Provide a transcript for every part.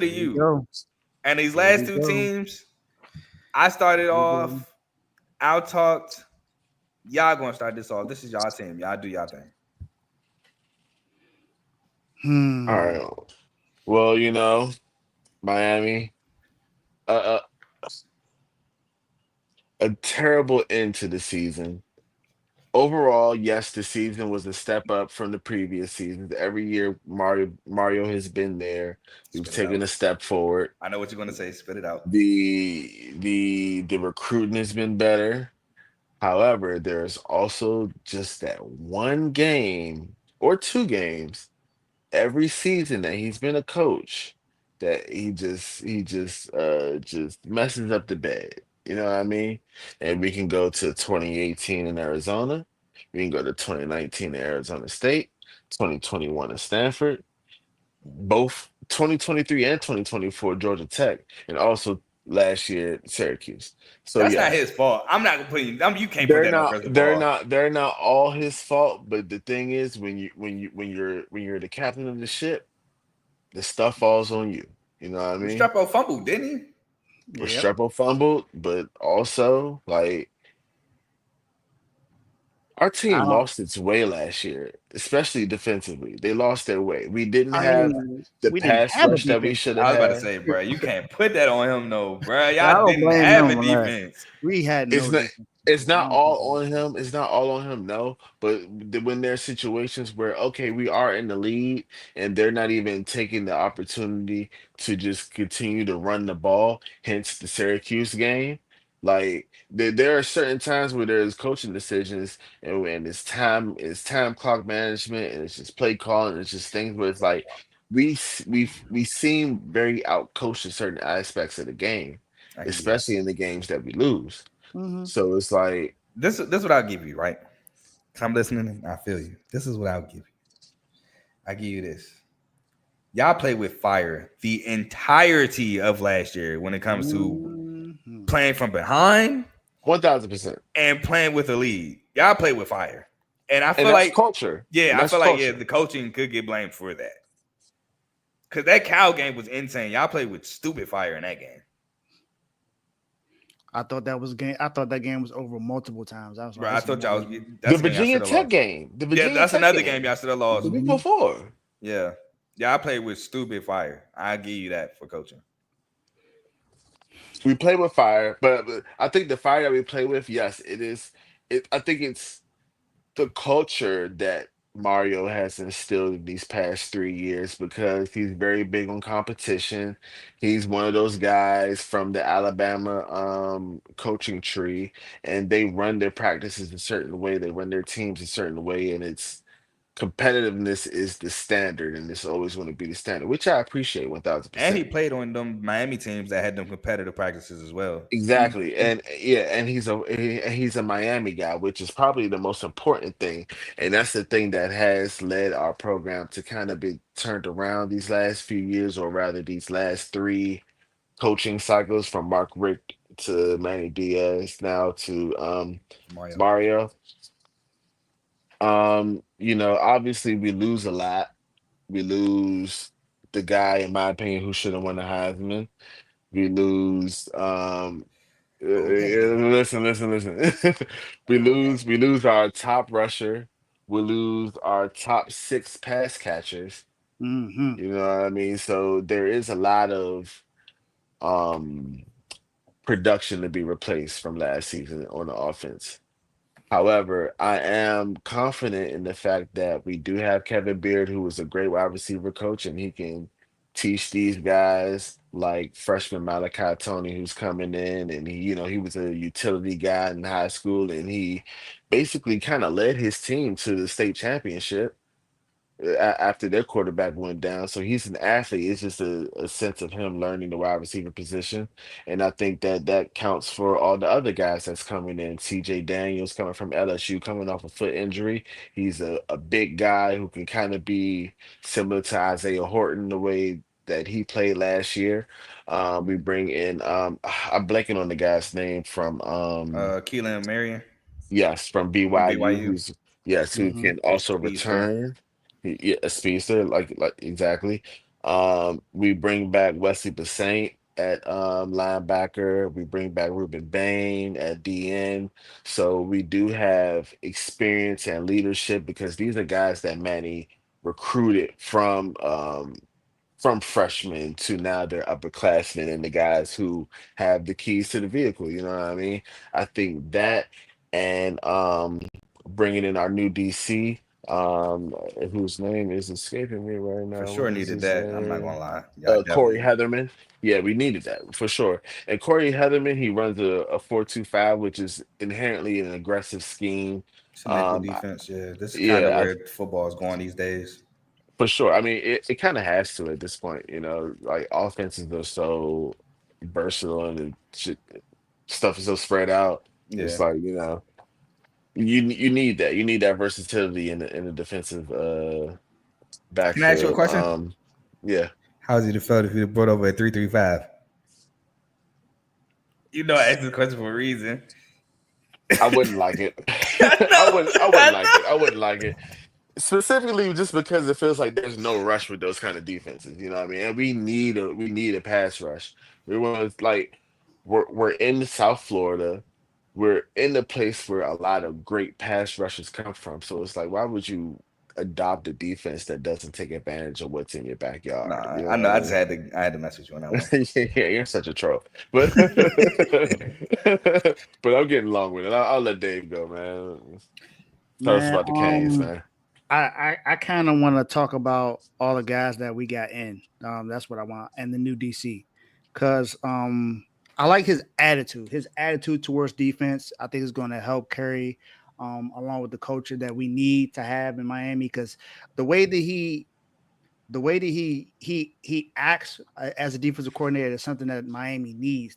to There we you. go. And these There last we two go. teams, I started There we go. off, out talked. Y'all gonna start this off. This is y'all team. Y'all do y'all thing. All Hmm. right. Well, Miami, uh, a terrible end to the season. Overall, yes, the season was a step up from the previous seasons. Every year, Mario has been there. We've Spit it taken out. a step forward. I know what you're gonna say. Spit it out. The recruiting has been better. However, there's also just that one game or two games every season that he's been a coach that he just messes up the bed. You know what I mean? And we can go to 2018 in Arizona. We can go to 2019 in Arizona State, 2021 in Stanford, both 2023 and 2024 Georgia Tech, and also last year Syracuse. So That's not yes, his fault. I'm not gonna put you. You can't put they're that on not Chris they're Paul. not they're not all his fault, but the thing is when you're the captain of the ship, the stuff falls on you. You know what I mean? Restrepo fumbled, didn't Yep. Restrepo fumbled, but also like our I team don't. lost its way last year, especially defensively. They lost their way. We didn't I have mean, the we didn't pass have a rush that we defense. should he? I have was about to had. say, bro, you can't put that on him, no, bro. I Y'all don't didn't blame have him a on that. defense. We had It's no not defense. it's I not don't think all on him. It's not all on him, no. But when there's situations where okay, we are in the lead and they're not even taking the opportunity to just continue to run the ball, hence the Syracuse game. Like there are certain times where there's coaching decisions and it's time clock management and it's just play calling. It's just things where it's like we seem very outcoached in certain aspects of the game, I give you that. especially in the games that we lose. so. So it's like, This what I'll give you, right? I'm listening. And I feel you. This is what I'll give you. I give you this. Y'all played with fire the entirety of last year when it comes to Mm-hmm. playing from behind 1,000%. and playing with the lead. Y'all played with fire, and I And feel that's like, culture. yeah, And I that's feel like yeah, culture. the coaching could get blamed for that because that Cal game was insane. Y'all played with stupid fire in that game, I thought that was game. I thought that game was over multiple times. I was bro. like, I this is thought not y'all was over. The that's a game y'all Virginia should have Tech lost. game. The Yeah, Virginia that's Tech another game game. y'all should have lost. The week Mm-hmm. before. Yeah, yeah, I played with stupid fire. I give you that for coaching. We play with fire, but I think the fire that we play with, yes, it is. I think it's the culture that Mario has instilled in these past 3 years because he's very big on competition. He's one of those guys from the Alabama coaching tree, and they run their practices a certain way. They run their teams a certain way, and it's competitiveness is the standard, and it's always going to be the standard, which I appreciate one thousand And he percent. played on them Miami teams that had them competitive practices as well. Exactly, and yeah, and he's a Miami guy, which is probably the most important thing, and that's the thing that has led our program to kind of be turned around these last few years, or rather these last three coaching cycles from Mark Richt to Manny Diaz now to Mario. Mario. Obviously we lose a lot. We lose the guy, in my opinion, who should have won the Heisman. We lose. Okay. Listen. We Okay. lose our top rusher. We lose our top six pass catchers. Mm-hmm. You know what I mean? So there is a lot of um production to be replaced from last season on the offense. However, I am confident in the fact that we do have Kevin Beard, who is a great wide receiver coach, and he can teach these guys like freshman Malachi Tony, who's coming in, and he was a utility guy in high school, and he basically kind of led his team to the state championship after their quarterback went down. So he's an athlete. It's just a sense of him learning the wide receiver position. And I think that that counts for all the other guys that's coming in. CJ Daniels coming from LSU, coming off a foot injury. He's a big guy who can kind of be similar to Isaiah Horton the way that he played last year. We bring in I'm blanking on the guy's name from Keelan Marion yes, from from BYU, BYU. who Mm-hmm. can also Speedster. return. Yeah, a speedster, like exactly. We bring back Wesley Bassant at linebacker. We bring back Ruben Bain at DN. So we do have experience and leadership because these are guys that Manny recruited from freshmen to now they're upperclassmen and the guys who have the keys to the vehicle. You know what I mean? I think that and bringing in our new DC, whose name is escaping me right For now. sure What is needed his that. I'm not name? gonna lie. Y'all Corey definitely Heatherman. Yeah, we needed that for sure. And Corey Heatherman, he runs a 4-2-5, which is inherently an aggressive scheme. cemented I- defense. Yeah, this is kind of yeah, where football is going these days. for sure. I mean, it kind of has to at this point, like offenses are so versatile and stuff is so spread out. It's Yeah. like, you need that. You need that versatility in the defensive Can I ask you a backfield. question? Yeah. How's it felt if you brought over a 3-3-5? You know, I asked this question for a reason. I wouldn't like it. I I know. wouldn't I like it. I wouldn't like it. Specifically just because it feels like there's no rush with those kind of defenses, you know what I mean? And we need a pass rush. We want like we're in South Florida. We're in the place where a lot of great pass rushes come from. So it's like, why would you adopt a defense that doesn't take advantage of what's in your know. backyard? Nah, You know I what know. I I just mean? had to mess with you on that one. Yeah, you're such a troll. But but I'm getting long with it. I'll let Dave go, man. Tell us Man, about the Canes, man. I kind of want to talk about all the guys that we got in. That's what I want, and the new DC, because I like his attitude. His attitude towards defense, I think, is going to help carry, along with the culture that we need to have in Miami. Because the way that he acts as a defensive coordinator is something that Miami needs.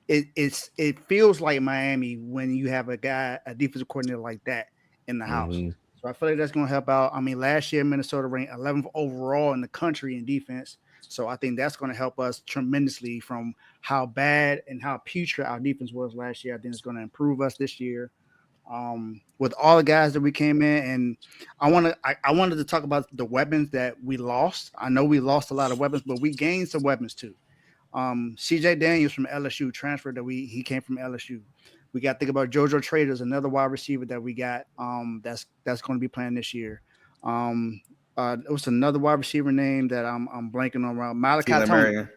It feels like Miami when you have a defensive coordinator like that in the house. Hmm. So I feel like that's going to help out. I mean, last year Minnesota ranked 11th overall in the country in defense. So I think that's going to help us tremendously from how bad and how putrid our defense was last year. I think it's going to improve us this year, with all the guys that we came in. And I wanted to talk about the weapons that we lost. I know we lost a lot of weapons, but we gained some weapons too. CJ Daniels from LSU transferred he came from LSU. We got to think about JoJo Traders, another wide receiver that we got. That's going to be playing this year. It was another wide receiver name that I'm blanking on around Malachi Keelan Tony. Marion.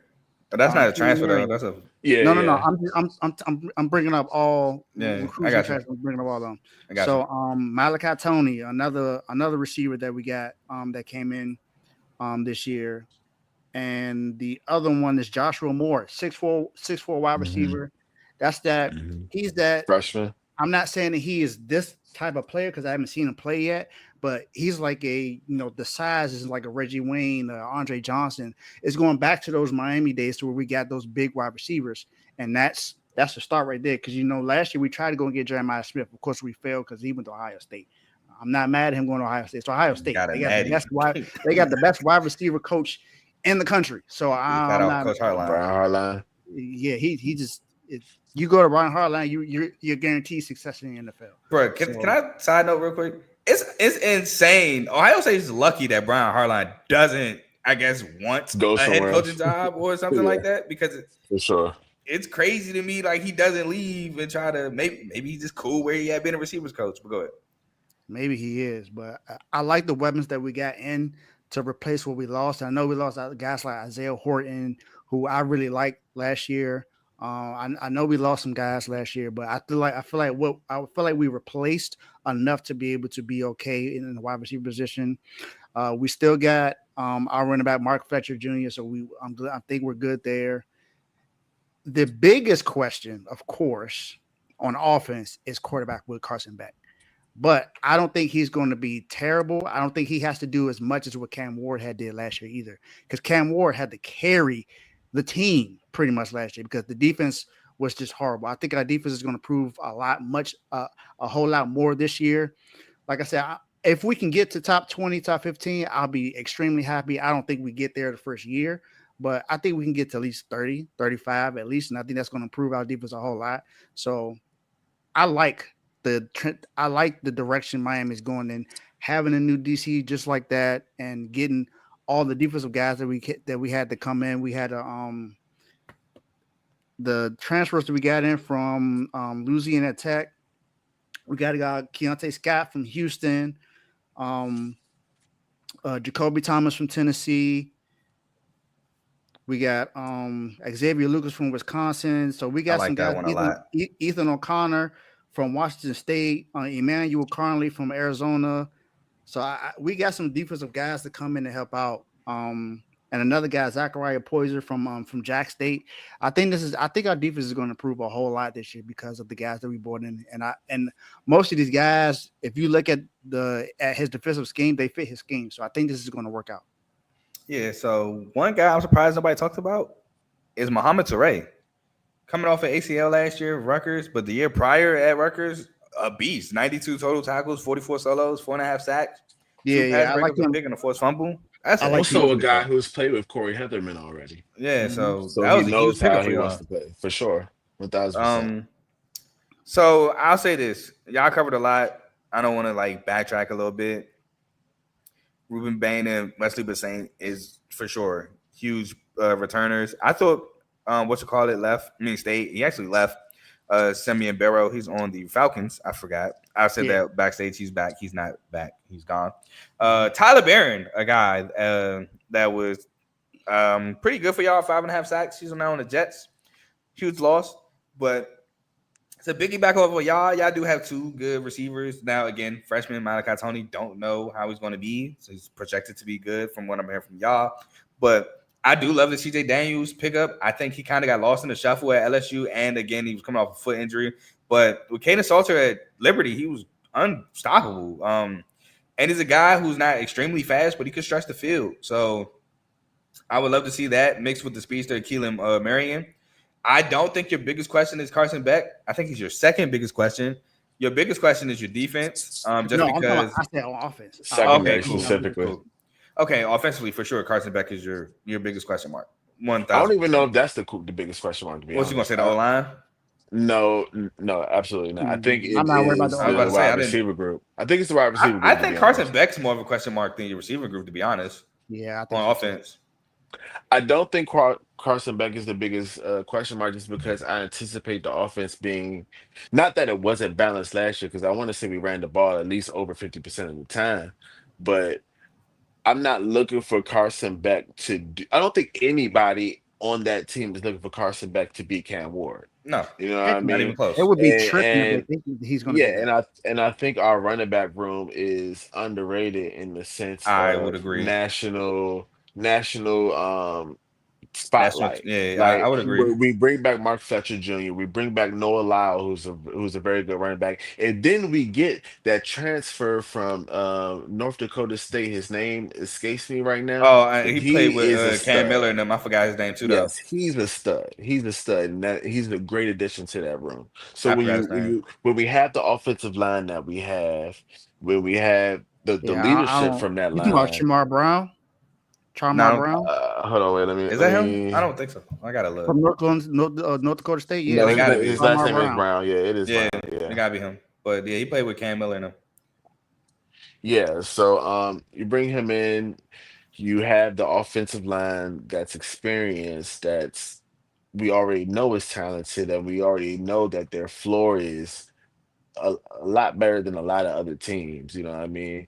But that's not a Keelan transfer though. Marion. That's a Yeah, No. yeah. I'm bringing up all yeah. I recruits and got you. transfers. I'm bringing up all of them. I got you. So Malachi Tony, another receiver that we got that came in this year, and the other one is Joshua Moore, 6'4", wide Hmm. receiver. That's that. Hmm. He's that. Freshman. I'm not saying that he is this type of player because I haven't seen him play yet, but he's like the size is like a Reggie Wayne, Andre Johnson. It's going back to those Miami days to where we got those big wide receivers, and that's the start right there. Because last year we tried to go and get Jeremiah Smith. Of course, we failed because he went to Ohio State. I'm not mad at him going to Ohio State. It's Ohio State. Got a They got the natty. best wide receiver coach in the country. So Shout I'm out not. Coach Hartline. Brian Harline. Yeah, he just. You go to Brian Hartline, you're guaranteed success in the NFL. Bro, can So I side note real quick? It's insane. Ohio State is lucky that Brian Hartline doesn't, I guess, want Go a head somewhere coaching else. job or something Yeah, like that because for sure. it's crazy to me. Like he doesn't leave and try to maybe he's just cool where he had been a receivers coach. But go ahead. maybe he is, but I like the weapons that we got in to replace what we lost. I know we lost guys like Isaiah Horton, who I really liked last year. I know we lost some guys last year, but I feel like we replaced enough to be able to be okay in the wide receiver position. We still got our running back Mark Fletcher Jr., so I think we're good there. The biggest question, of course, on offense is quarterback with Carson Beck. But I don't think he's going to be terrible. I don't think he has to do as much as what Cam Ward had did last year either, because Cam Ward had to carry the team pretty much last year because the defense was just horrible. I think our defense is going to prove a whole lot more this year. Like I said, if we can get to top 20, top 15, I'll be extremely happy. I don't think we get there the first year, but I think we can get to at least 30, 35 at least. And I think that's going to improve our defense a whole lot. So I like the direction Miami's going in, having a new DC just like that and getting all the defensive guys that we had to come in. We had the transfers that we got in from Louisiana Tech. We got a guy Keontae Scott from Houston, um, Jacoby Thomas from Tennessee. We got Xavier Lucas from Wisconsin. So we I got some like that guys. one a lot. Ethan O'Connor from Washington State. Emmanuel Carnley from Arizona. So we got some defensive guys to come in and help out. And another guy, Zachariah Poyser from Jack State. I think our defense is going to improve a whole lot this year because of the guys that we brought in. And most of these guys, if you look at his defensive scheme, they fit his scheme. So I think this is going to work out. Yeah. So one guy I'm surprised nobody talked about is Muhammad Toure. Coming off an ACL last year, Rutgers, but the year prior at Rutgers, a beast. 92 total tackles, 44 solos, 4.5 sacks, two pass I like breakups, a him. pick, and a forced fumble. That's I an like him. Also, huge a guy pickup. who's played with Corey Heatherman already, Yeah, Mm-hmm. so so that he was a huge knows how pickup for he wants y'all. to play for sure, 1,000%. Um, so I'll say this: y'all covered a lot. I don't want to like backtrack a little bit. Ruben Bain and Wesley Bassane is for sure huge returners. I thought what you call it left. I mean, stayed. He actually left. Simeon Barrow. He's on the Falcons. I forgot. I said Yeah. that backstage. He's back. He's not back. He's gone. Tyler Barron, a guy that was pretty good for y'all. 5.5 sacks. He's now on the Jets. Huge loss, but it's a biggie back over y'all. Y'all do have two good receivers. Now, again, freshman Malachi Tony, don't know how he's going to be. So he's projected to be good from what I'm hearing from y'all. But I do love the CJ Daniels pickup. I think he kind of got lost in the shuffle at LSU. And again, he was coming off a foot injury. But with Kaden Salter at Liberty, he was unstoppable. And he's a guy who's not extremely fast, but he could stretch the field. So I would love to see that mixed with the speedster Keelan Marion. I don't think your biggest question is Carson Beck. I think he's your second biggest question. Your biggest question is your defense, just No, I'm talking about, because. I said on offense. Okay, Secondary cool, specifically. cool. Okay, offensively for sure, Carson Beck is your biggest question mark. One I don't thousand even know percent. if that's the biggest question mark, to be What you gonna honest. say? The O line? No, no, absolutely not. I think I'm it not worried about the is I was about the to O-line. say wide I didn't. receiver group. I think it's the wide receiver I group, to think be Carson honest. Beck's more of a question mark than your receiver group, to be honest, Yeah, I think on so too. offense. I don't think Carson Beck is the biggest question mark, just because I anticipate the offense being, not that it wasn't balanced last year, because I want to say we ran the ball at least over 50% of the time, but I'm not looking for Carson Beck to do, I don't think anybody on that team is looking for Carson Beck to beat Cam Ward. No, You know what Heck I no. not even mean? It close. would be tripping if they And think he's going to do yeah, that. and I think our running back room is underrated in the sense I would of agree. national National, spotlight. yeah, I Like would agree. we bring back Mark Fletcher Jr., we bring back Noah Lyle, who's a very good running back, and then we get that transfer from North Dakota State. His name escapes me right now, Oh, but he played he with is a Cam Miller stud. and them. I forgot his name too, though. Yes, he's a stud. He's a stud, and that he's a great addition to that room. So I forgot his name. when we have the offensive line that we have, when we have the Yeah, I leadership don't. from that You talking about line. Shamar Brown? No, I Charmar don't, Brown Hold on, wait. is Let that him? I me. don't think so. I gotta look. from North Dakota State? Yeah, Yeah, No, they gotta his be. last Charmar name is Brown. Brown. Yeah, it is Yeah, Brown. it Yeah. gotta be him. But yeah, he played with Cam Miller and them. Yeah, so you bring him in, you have the offensive line that's experienced, that's we already know is talented, and we already know that their floor is a lot better than a lot of other teams. You know what I mean?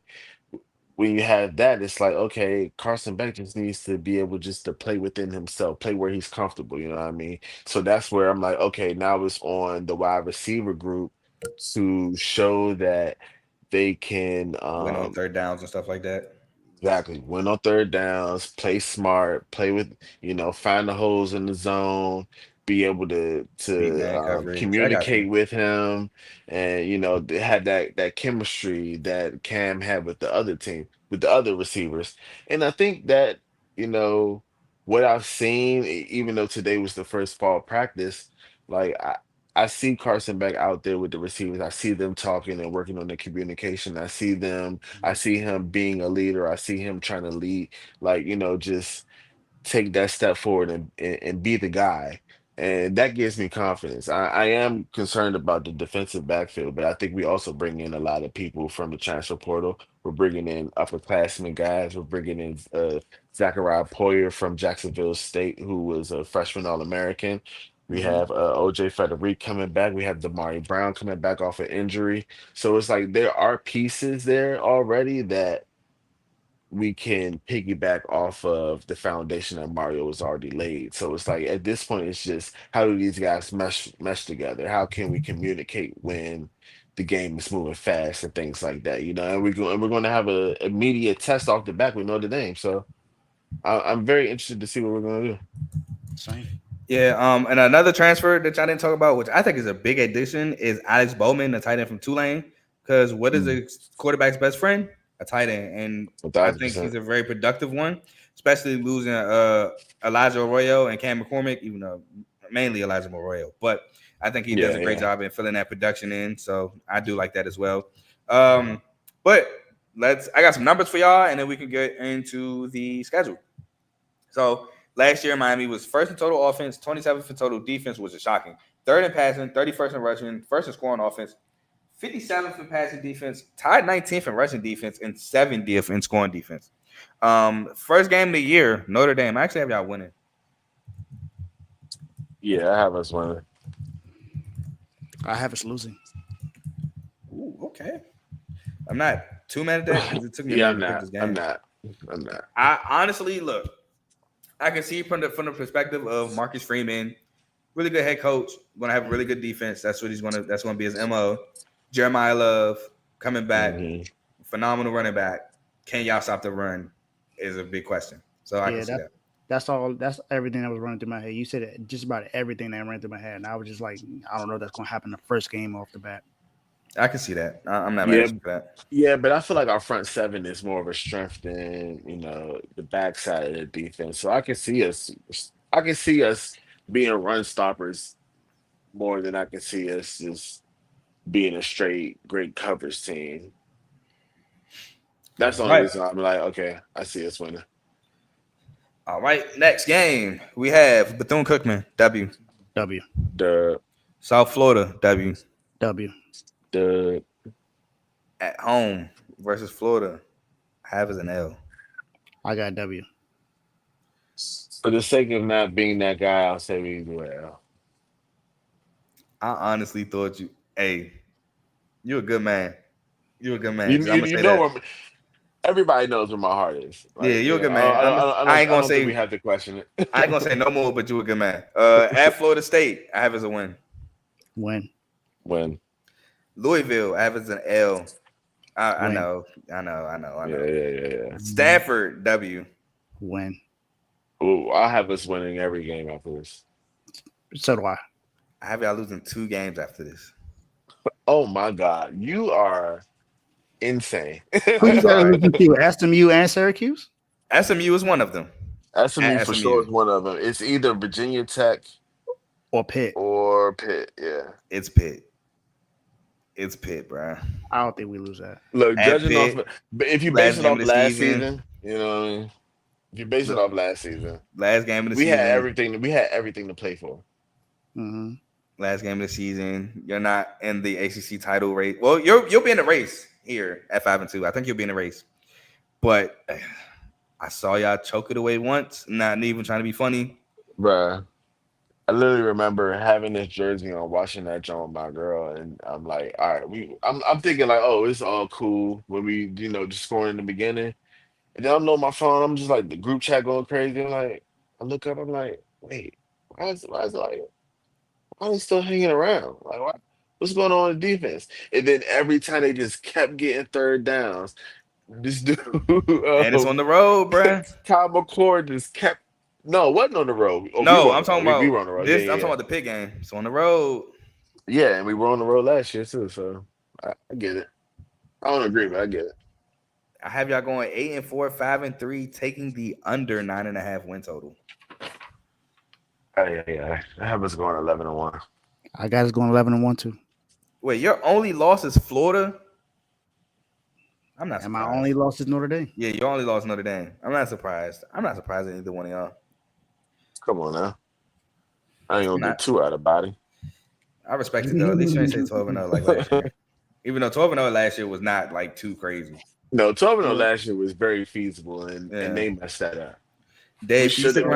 When you have that, it's like, okay, Carson Beck just needs to be able just to play within himself, play where he's comfortable. You know what I mean? So that's where I'm like, okay, now it's on the wide receiver group to show that they can Win on third downs and stuff like that. exactly win on third downs, play smart, play with, find the holes in the zone, be able to Beat to man coverage. I got you. communicate with him, and they had that chemistry that Cam had with the other team, with the other receivers. And I think that, you know, what I've seen, even though today was the first fall practice, like I see Carson back out there with the receivers. I see them talking and working on the communication. I see him being a leader. I see him trying to lead, like, just take that step forward and be the guy. And that gives me confidence. I am concerned about the defensive backfield, but I think we also bring in a lot of people from the transfer portal. We're bringing in upperclassmen guys. We're bringing in Zachariah Poyer from Jacksonville State, who was a freshman All-American. We Hmm. have OJ Frederick coming back. We have Damari Brown coming back off of injury. So it's like there are pieces there already that we can piggyback off of the foundation that Mario has already laid. So it's like at this point, it's just how do these guys mesh together? How can we communicate when the game is moving fast and things like that? And we're going to have a immediate test off the back with Notre Dame. So I'm very interested to see what we're going to do. Same. Yeah, and another transfer that y'all didn't talk about, which I think is a big addition, is Alex Bowman, the tight end from Tulane. Because what is Mm, a quarterback's best friend? A tight end, and I think 1,000%. he's a very productive one. Especially losing Elijah Arroyo and Cam McCormick, even though mainly Elijah Arroyo, but I think he does Yeah, a great yeah. job in filling that production in. So I do like that as well. But I got some numbers for y'all, and then we can get into the schedule. So last year, Miami was first in total offense, 27th in total defense, which is shocking. Third in passing, 31st in rushing, first in scoring offense, 57th in passing defense, tied 19th in rushing defense, and 70th in scoring defense. First game of the year, Notre Dame. I actually have y'all winning. Yeah, I have us winning. I have us losing. Ooh, okay. I'm not too mad at that because it took me a Yeah, minute I'm to pick not. this I'm game. not. I'm not. I honestly look. I can see from the perspective of Marcus Freeman, really good head coach, going to have a really good defense. That's what he's going to. That's going to be his mo. Jeremiah Love coming back, Hmm. phenomenal running back. Can y'all stop the run? Is a big question. So I can Yeah, see that. that's all. That's everything that was running through my head. You said it, just about everything that ran through my head, and I was just like, I don't know if that's going to happen the first game off the bat. I can see that. I'm not mad Yeah, at you for that. yeah, but I feel like our front seven is more of a strength than the backside of the defense. So I can see us being run stoppers more than I can see us just being a straight great coverage team. That's All the only right. reason I'm like, okay, I see us winning. All right. Next game we have Bethune Cookman W. W, The South Florida W. W. the At home versus Florida. Have as an L. I got W. for the sake of not being that guy, I'll say we do well. I honestly thought you. Hey, you're a good man. You're a good man. You Cause I'm you, gonna you say know that. where everybody knows where my heart is. Yeah, Like, you're a good man. I ain't I gonna don't think we say. have to question I ain't gonna it. say no more. But you a good man. At Florida State, I have as a win. Win, When Louisville, I have as an L. I win, know. I know. I know. I yeah, know. yeah, yeah, yeah. Stanford W. win. Ooh, I have us winning every game after this. So do I. I have y'all losing 2 games after this. Oh my God, you are insane. Who you got to Sorry. listen to? SMU and Syracuse SMU is one of them. SMU At for sure SMU, is one of them. It's either Virginia Tech or Pitt? or Pitt. Yeah. it's Pitt. It's Pitt, bro. I don't think we lose that. Look, At judging off, Pitt, but if you base last it game of off the last season. season, you know what I mean. If you base it Look, off last season, last game of the we had season. everything. We had everything to play for. Hmm. Last game of the season. You're not in the ACC title race. Well, you'll be in the race here at 5-2. I think you'll be in the race. But I saw y'all choke it away once. Not even trying to be funny. Bruh. I literally remember having this jersey on, watching that joint with my girl, and I'm like, all right, I'm thinking like, oh, it's all cool when we, just scoring in the beginning. And then I'm on my phone, I'm just like the group chat going crazy. I'm like, I look up, I'm like, wait, why is it like, why are they still hanging around? Like, what's going on in defense? And then every time they just kept getting third downs, this dude, And it's on the road, bruh. Kyle McCord just kept. No, it wasn't on the road. Oh, we No, were on I'm the road. talking We about were on the road. Yeah, this. I'm yeah, talking yeah. about the Pitt game. It's on the road. Yeah, and we were on the road last year too. So I get it. I don't agree, but I get it. I have y'all going 8-4, 5-3, taking the under 9.5 win total. Oh, yeah, yeah. I have us going 11-1. I got us going 11-1 too. Wait, your only loss is Florida? I'm not And my only surprised. loss is Notre Dame. Yeah, you only lost Notre Dame. I'm not surprised. I'm not surprised at either one of y'all. Come on now. I ain't I'm gonna get not. too out of body. I respect it though. At least you ain't say 12-0 like last year. Even though 12-0 last year was not like too crazy. No, 12-0 Yeah. last year was very feasible, and Yeah. they messed that up. We Dave, can you should stick have around?